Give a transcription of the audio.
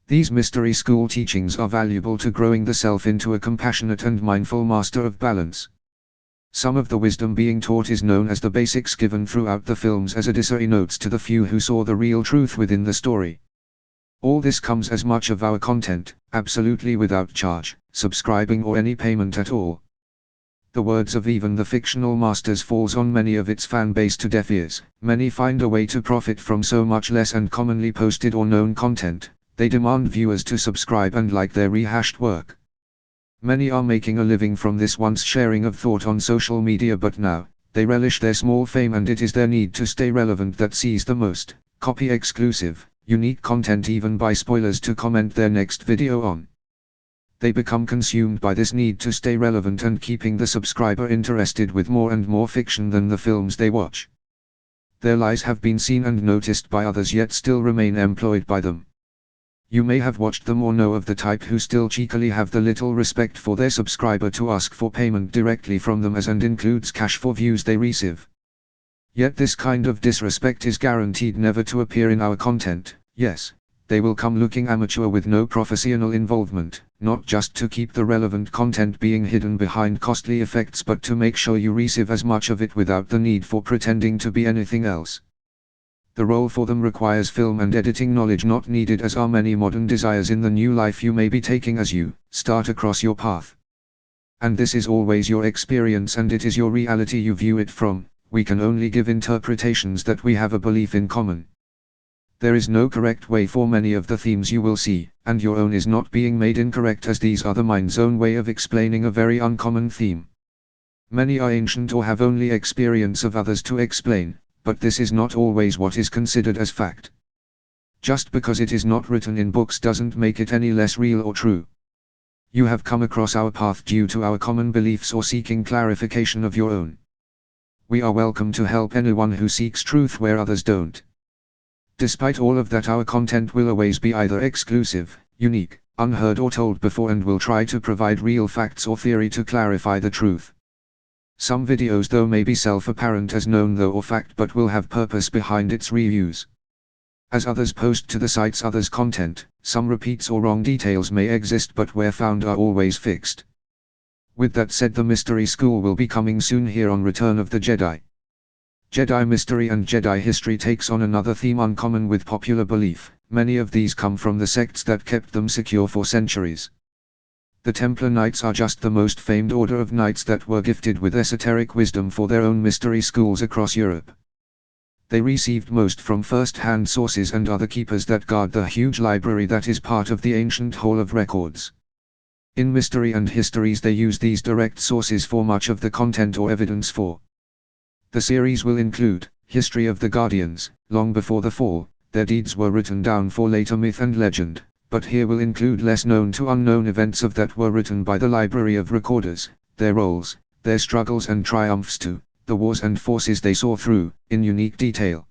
These mystery school teachings are valuable to growing the self into a compassionate and mindful master of balance. Some of the wisdom being taught is known as the basics given throughout the films as advisory notes to the few who saw the real truth within the story. All this comes as much of our content, absolutely without charge, subscribing or any payment at all. The words of even the fictional masters falls on many of its fan base to deaf ears. Many find a way to profit from so much less and commonly posted or known content. They demand viewers to subscribe and like their rehashed work. Many are making a living from this once sharing of thought on social media, but now, they relish their small fame and it is their need to stay relevant that sees the most copy exclusive, unique content, even by spoilers, to comment their next video on. They become consumed by this need to stay relevant and keeping the subscriber interested with more and more fiction than the films they watch. Their lies have been seen and noticed by others yet still remain employed by them. You may have watched them or know of the type who still cheekily have the little respect for their subscriber to ask for payment directly from them as and includes cash for views they receive. Yet this kind of disrespect is guaranteed never to appear in our content. Yes, they will come looking amateur with no professional involvement, not just to keep the relevant content being hidden behind costly effects but to make sure you receive as much of it without the need for pretending to be anything else. The role for them requires film and editing knowledge not needed, as are many modern desires in the new life you may be taking as you start across your path. And this is always your experience and it is your reality you view it from. We can only give interpretations that we have a belief in common. There is no correct way for many of the themes you will see, and your own is not being made incorrect, as these are the mind's own way of explaining a very uncommon theme. Many are ancient or have only experience of others to explain, but this is not always what is considered as fact. Just because it is not written in books doesn't make it any less real or true. You have come across our path due to our common beliefs or seeking clarification of your own. We are welcome to help anyone who seeks truth where others don't. Despite all of that, our content will always be either exclusive, unique, unheard or told before, and will try to provide real facts or theory to clarify the truth. Some videos though may be self-apparent as known though or fact, but will have purpose behind its reuse. As others post to the sites others' content, some repeats or wrong details may exist but where found are always fixed. With that said, the Mystery School will be coming soon here on Return of the Jedi. Jedi mystery and Jedi history takes on another theme uncommon with popular belief. Many of these come from the sects that kept them secure for centuries. The Templar Knights are just the most famed order of knights that were gifted with esoteric wisdom for their own mystery schools across Europe. They received most from first-hand sources and are the keepers that guard the huge library that is part of the ancient Hall of Records. In Mystery and Histories they use these direct sources for much of the content or evidence for. The series will include history of the Guardians. Long before the fall, their deeds were written down for later myth and legend, but here will include less known to unknown events of that were written by the Library of Recorders, their roles, their struggles and triumphs too, the wars and forces they saw through, in unique detail.